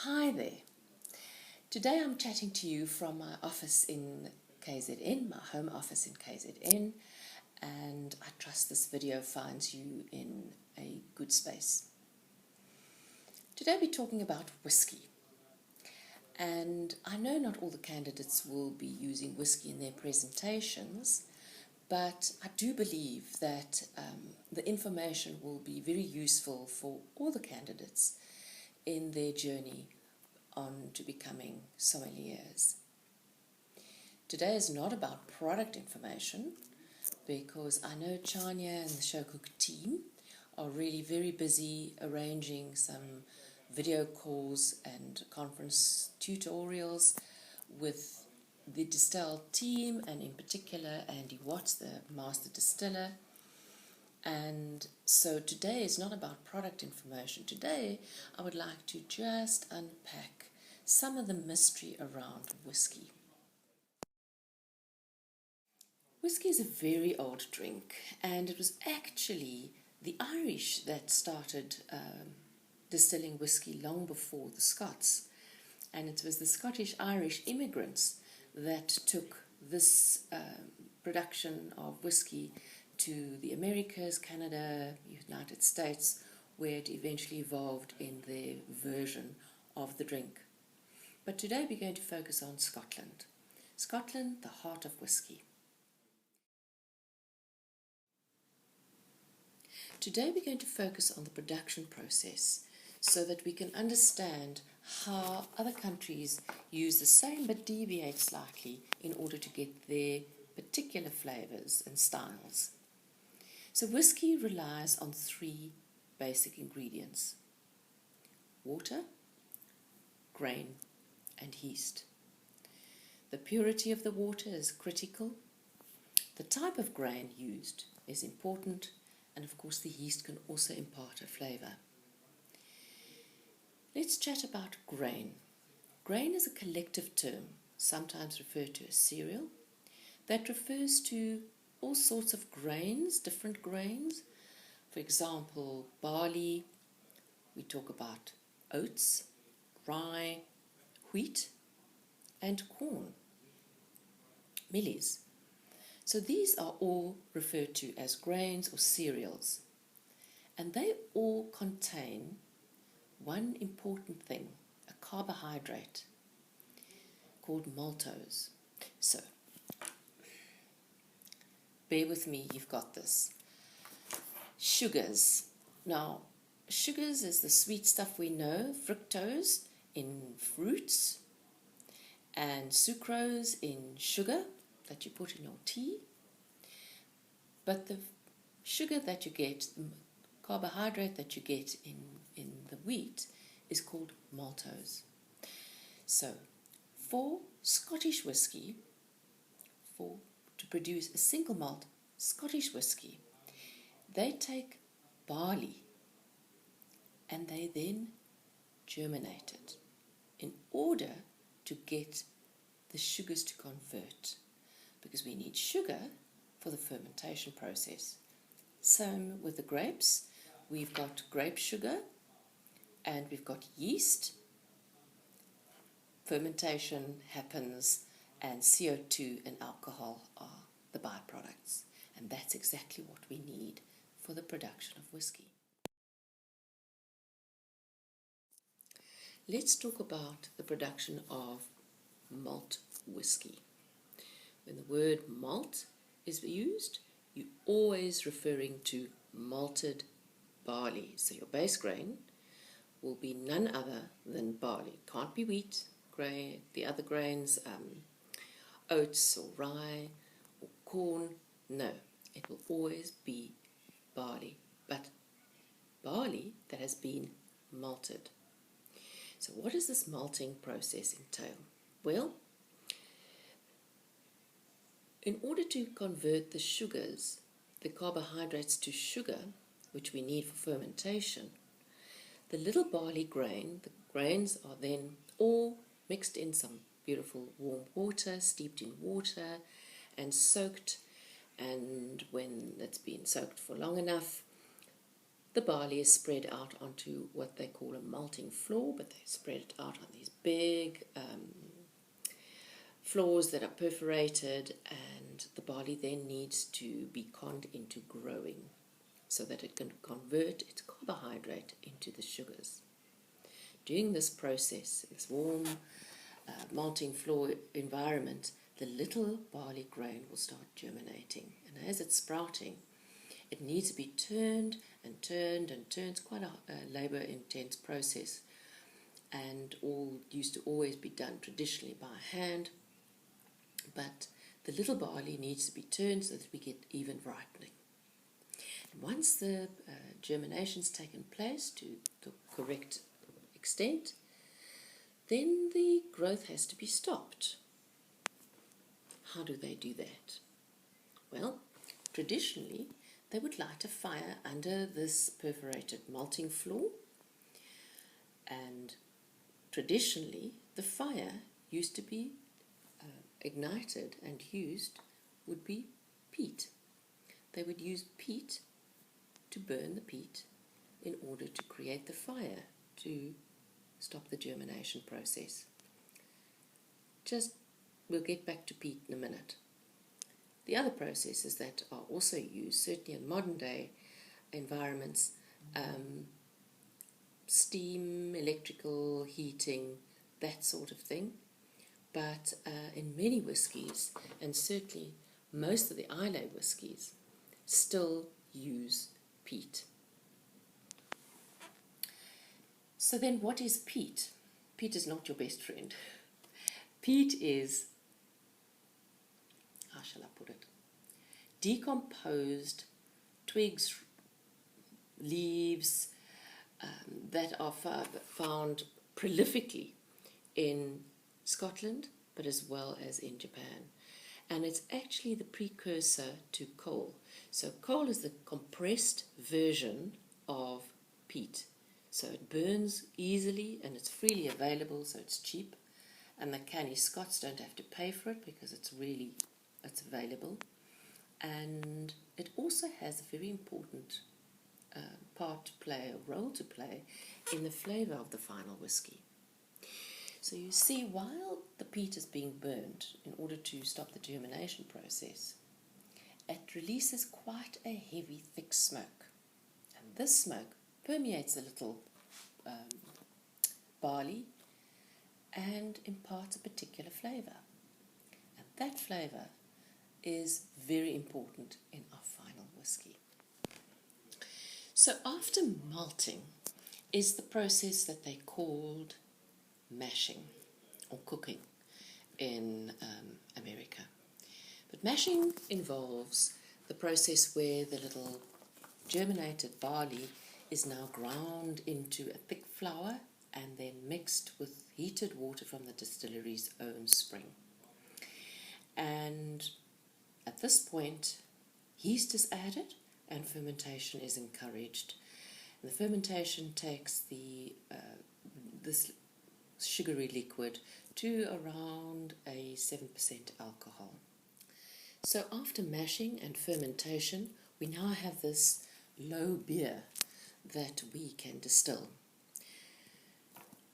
Hi there. Today I'm chatting to you from my office in KZN, my home office in KZN, and I trust this video finds you in a good space. Today we're talking about whiskey, and I know not all the candidates will be using whiskey in their presentations, but I do believe that the information will be very useful for all the candidates in their journey on to becoming sommeliers. Today is not about product information because I know Chania and the Showcook team are really very busy arranging some video calls and conference tutorials with the DistelI team, and in particular Andy Watts, the master distiller. And so today is not about product information. Today I would like to just unpack some of the mystery around whiskey. Whiskey is a very old drink, and it was actually the Irish that started distilling whiskey long before the Scots. And it was the Scottish-Irish immigrants that took this production of whiskey to the Americas, Canada, United States, where it eventually evolved in their version of the drink. But today we're going to focus on Scotland. Scotland, the heart of whiskey. Today we're going to focus on the production process so that we can understand how other countries use the same but deviate slightly in order to get their particular flavors and styles. So whiskey relies on three basic ingredients: water, grain, and yeast. The purity of the water is critical. The type of grain used is important, and of course the yeast can also impart a flavor. Let's chat about grain. Grain is a collective term, sometimes referred to as cereal, that refers to all sorts of grains, different grains. For example, barley, we talk about oats, rye, wheat, and corn, millet. So these are all referred to as grains or cereals, and they all contain one important thing, a carbohydrate called maltose. So bear with me, you've got this. Sugars. Now, sugars is the sweet stuff we know, fructose in fruits, and sucrose in sugar that you put in your tea. But the sugar that you get, the carbohydrate that you get in the wheat is called maltose. So, for Scottish whiskey, to produce a single malt Scottish whiskey, they take barley and they then germinate it in order to get the sugars to convert, because we need sugar for the fermentation process. Same with the grapes. We've got grape sugar and we've got yeast. Fermentation happens and CO2 and alcohol are the byproducts, and that's exactly what we need for the production of whiskey. Let's talk about the production of malt whiskey. When the word malt is used, you're always referring to malted barley. So your base grain will be none other than barley. Can't be wheat, grain, the other grains, oats or rye or corn. No, it will always be barley, but barley that has been malted. So what does this malting process entail? Well, in order to convert the sugars, the carbohydrates to sugar, which we need for fermentation, the little barley grain, the grains are then all mixed in some beautiful warm water, steeped in water and soaked, and when it's been soaked for long enough, the barley is spread out onto what they call a malting floor, but they spread it out on these big floors that are perforated, and the barley then needs to be conned into growing so that it can convert its carbohydrate into the sugars. During this process, this warm malting floor environment, the little barley grain will start germinating, and as it's sprouting, it needs to be turned and turned and turned. It's quite a labour-intense process, and all used to always be done traditionally by hand, but the little barley needs to be turned so that we get even ripening. And once the germination's taken place to the correct extent, then the growth has to be stopped. How do they do that? Well, traditionally, they would light a fire under this perforated malting floor, and traditionally the fire used to be ignited and used would be peat. They would use peat to burn the peat in order to create the fire to stop the germination process. We'll get back to peat in a minute. The other processes that are also used, certainly in modern day environments, steam, electrical heating, that sort of thing. But in many whiskies, and certainly most of the Islay whiskies, still use peat. So then what is peat? Peat is not your best friend. Peat is, how shall I put it, decomposed twigs, leaves that are found prolifically in Scotland, but as well as in Japan. And it's actually the precursor to coal. So coal is the compressed version of peat. So it burns easily and it's freely available, so it's cheap. And the canny Scots don't have to pay for it because it's available. And it also has a very important part to play, a role to play in the flavour of the final whisky. So you see, while the peat is being burned in order to stop the germination process, it releases quite a heavy, thick smoke. And this smoke permeates the little barley and imparts a particular flavour. And that flavour is very important in our final whisky. So after malting is the process that they called mashing or cooking in America. But mashing involves the process where the little germinated barley is now ground into a thick flour and then mixed with heated water from the distillery's own spring. And at this point, yeast is added and fermentation is encouraged. And the fermentation takes this sugary liquid to around a 7% alcohol. So after mashing and fermentation, we now have this low beer that we can distill.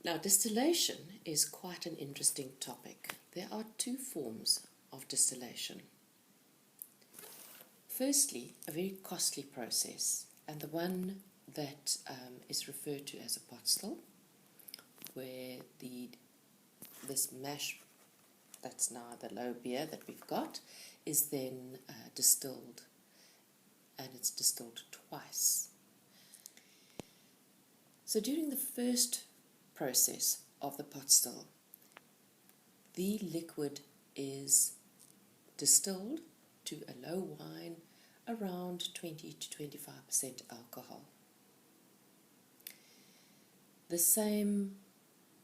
Now, distillation is quite an interesting topic. There are two forms of distillation. Firstly, a very costly process, and the one that is referred to as a pot still, where this mash, that's now the low beer that we've got, is then distilled, and it's distilled twice. So during the first process of the pot still, the liquid is distilled to a low wine around 20 to 25% alcohol. The same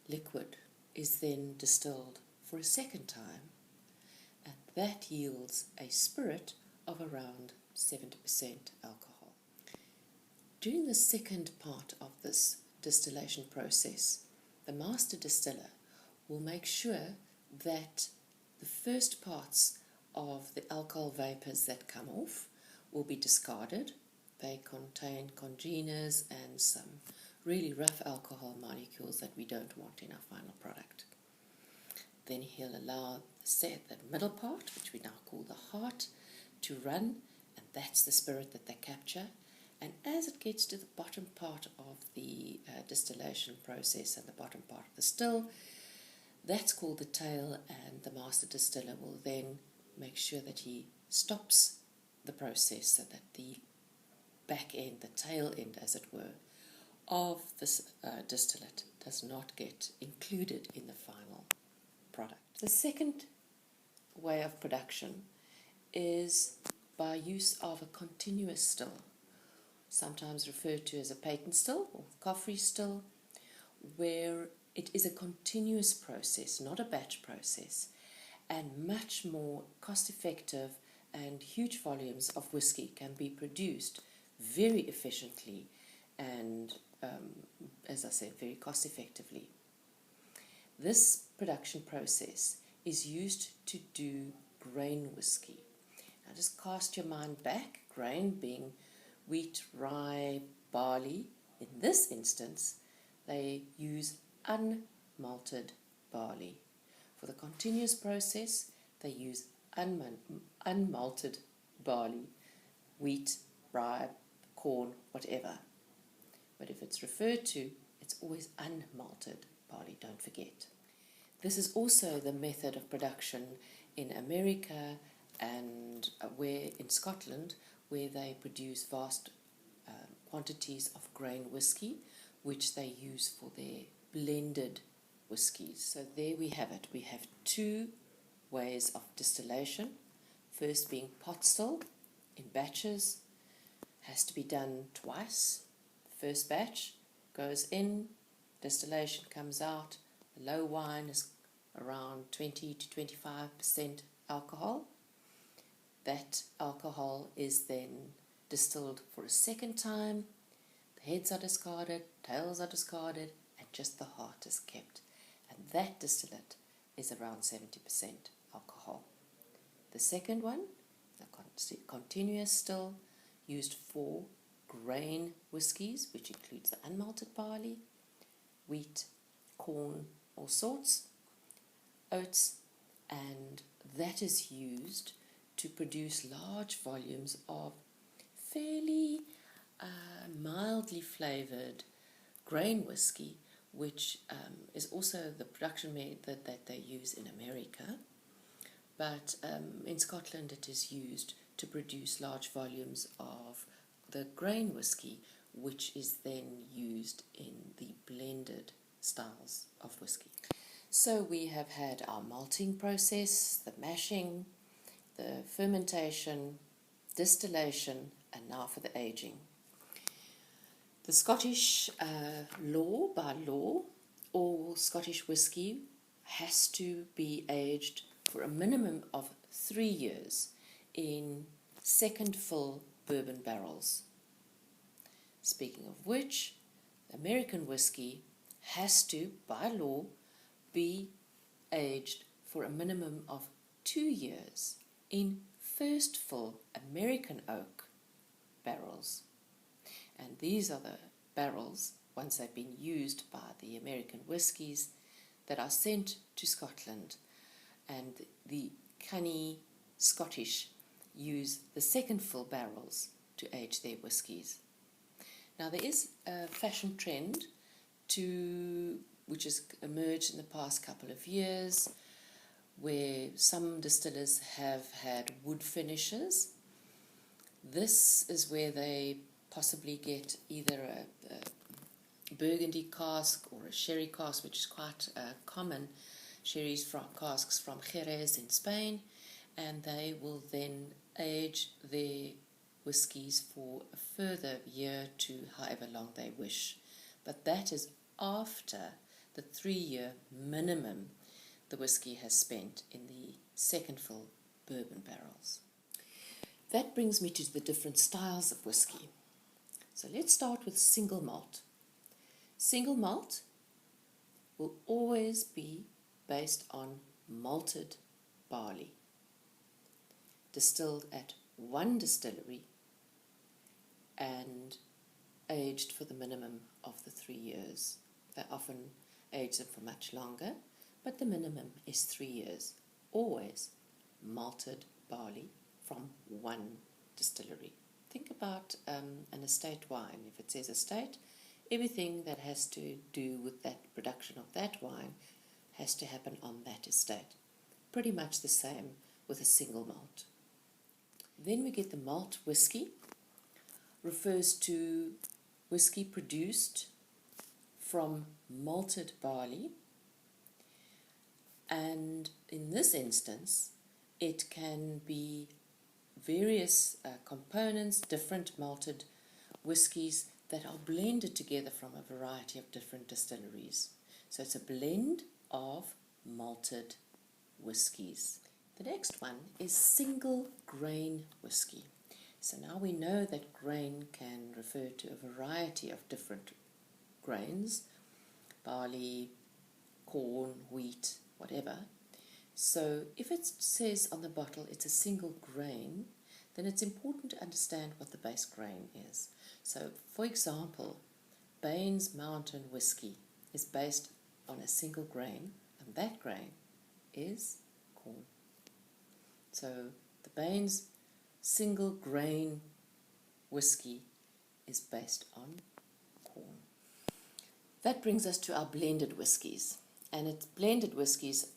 liquid is then distilled for a second time, and that yields a spirit of around 70% alcohol. During the second part of this distillation process, the master distiller will make sure that the first parts of the alcohol vapors that come off will be discarded, they contain congeners and some really rough alcohol molecules that we don't want in our final product. Then he'll allow the middle part, which we now call the heart, to run, and that's the spirit that they capture. And as it gets to the bottom part of the distillation process and the bottom part of the still, that's called the tail, and the master distiller will then make sure that he stops the process so that the back end, the tail end as it were, of this distillate does not get included in the final product. The second way of production is by use of a continuous still, sometimes referred to as a patent still or coffee still, where it is a continuous process, not a batch process, and much more cost effective, and huge volumes of whisky can be produced very efficiently and, as I said, very cost effectively. This production process is used to do grain whisky. Now just cast your mind back, grain being wheat, rye, barley. In this instance, they use unmalted barley. For the continuous process, they use unmalted barley, wheat, rye, corn, whatever. But if it's referred to, it's always unmalted barley, don't forget. This is also the method of production in America and in Scotland, where they produce vast quantities of grain whisky, which they use for their blended whiskies. So there we have it. We have two ways of distillation. First being pot still in batches, has to be done twice. First batch goes in, distillation comes out. The low wine is around 20 to 25% alcohol. That alcohol is then distilled for a second time. The heads are discarded, tails are discarded, and just the heart is kept. And that distillate is around 70% alcohol. The second one, the continuous still, used for grain whiskies, which includes the unmalted barley, wheat, corn, all sorts, oats, and that is used to produce large volumes of fairly mildly flavoured grain whisky, which is also the production method that they use in America. But in Scotland it is used to produce large volumes of the grain whisky, which is then used in the blended styles of whisky. So we have had our malting process, the mashing, the fermentation, distillation, and now for the aging. The Scottish by law, all Scottish whisky has to be aged for a minimum of 3 years in second fill bourbon barrels. Speaking of which, American whisky has to, by law, be aged for a minimum of 2 years in first fill American oak barrels. And these are the barrels, once they've been used by the American whiskies, that are sent to Scotland, and the canny Scottish use the second fill barrels to age their whiskies. Now there is a fashion trend which has emerged in the past couple of years, where some distillers have had wood finishes. This is where they possibly get either a burgundy cask or a sherry cask, which is quite common, casks from Jerez in Spain, and they will then age their whiskies for a further year to however long they wish. But that is after the 3-year minimum the whisky has spent in the second fill bourbon barrels. That brings me to the different styles of whisky. So let's start with single malt. Single malt will always be based on malted barley, distilled at one distillery and aged for the minimum of the 3 years. They often age them for much longer, but the minimum is 3 years. Always malted barley from one distillery. Think about an estate wine. If it says estate, everything that has to do with that production of that wine has to happen on that estate. Pretty much the same with a single malt. Then we get the malt whisky. Refers to whisky produced from malted barley, and in this instance it can be various components, different malted whiskies that are blended together from a variety of different distilleries. So it's a blend of malted whiskies. The next one is single grain whisky. So now we know that grain can refer to a variety of different grains, barley, corn, wheat, whatever. So if it says on the bottle it's a single grain, then it's important to understand what the base grain is. So for example, Bain's Mountain Whisky is based on a single grain, and that grain is corn. So the Bain's single grain whisky is based on corn. That brings us to our blended whiskies, and it's blended whiskies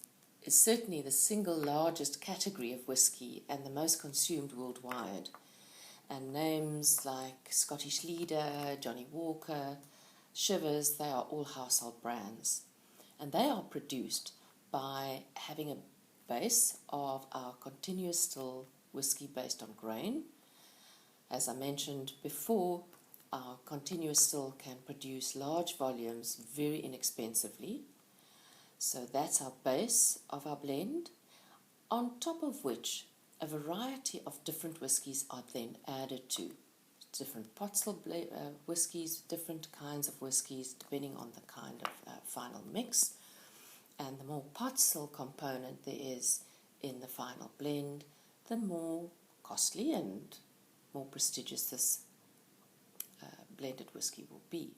is certainly the single largest category of whisky and the most consumed worldwide. And names like Scottish Leader, Johnny Walker, Shivers, they are all household brands. And they are produced by having a base of our continuous still whisky based on grain. As I mentioned before, our continuous still can produce large volumes very inexpensively. So that's our base of our blend, on top of which a variety of different whiskies are then added to. Different pot still whiskies, different kinds of whiskies depending on the kind of final mix. And the more pot still component there is in the final blend, the more costly and more prestigious this blended whisky will be.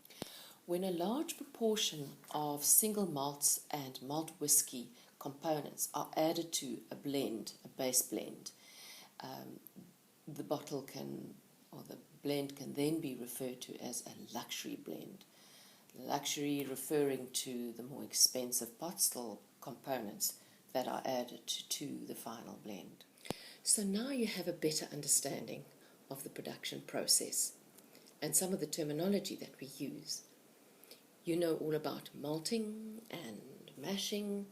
When a large proportion of single malts and malt whisky components are added to a blend, a base blend, the bottle can, or the blend can then be referred to as a luxury blend. Luxury referring to the more expensive pot still components that are added to the final blend. So now you have a better understanding of the production process and some of the terminology that we use. You know all about malting and mashing,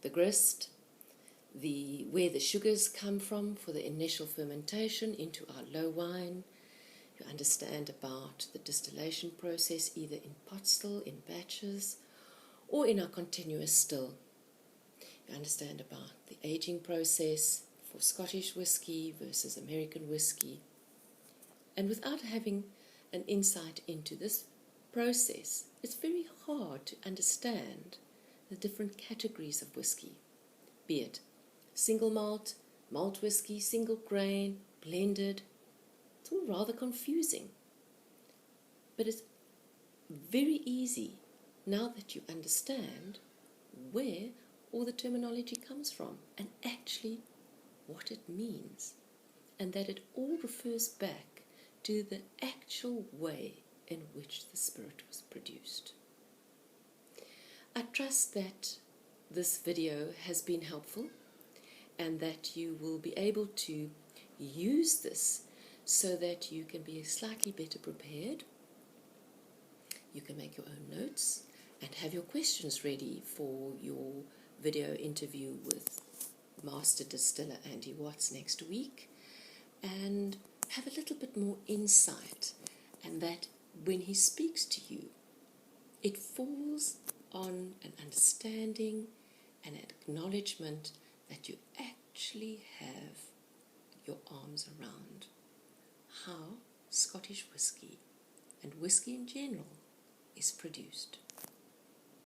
the grist, where the sugars come from for the initial fermentation into our low wine. You understand about the distillation process either in pot still, in batches, or in our continuous still. You understand about the aging process for Scottish whisky versus American whisky. And without having an insight into this process, it's very hard to understand the different categories of whisky, be it single malt, malt whisky, single grain, blended. It's all rather confusing. But it's very easy now that you understand where all the terminology comes from and actually what it means, and that it all refers back to the actual way in which the spirit was produced. I trust that this video has been helpful and that you will be able to use this so that you can be slightly better prepared. You can make your own notes and have your questions ready for your video interview with Master Distiller Andy Watts next week, and have a little bit more insight, and that when he speaks to you, it falls on an understanding and an acknowledgement that you actually have your arms around how Scottish whisky and whisky in general is produced.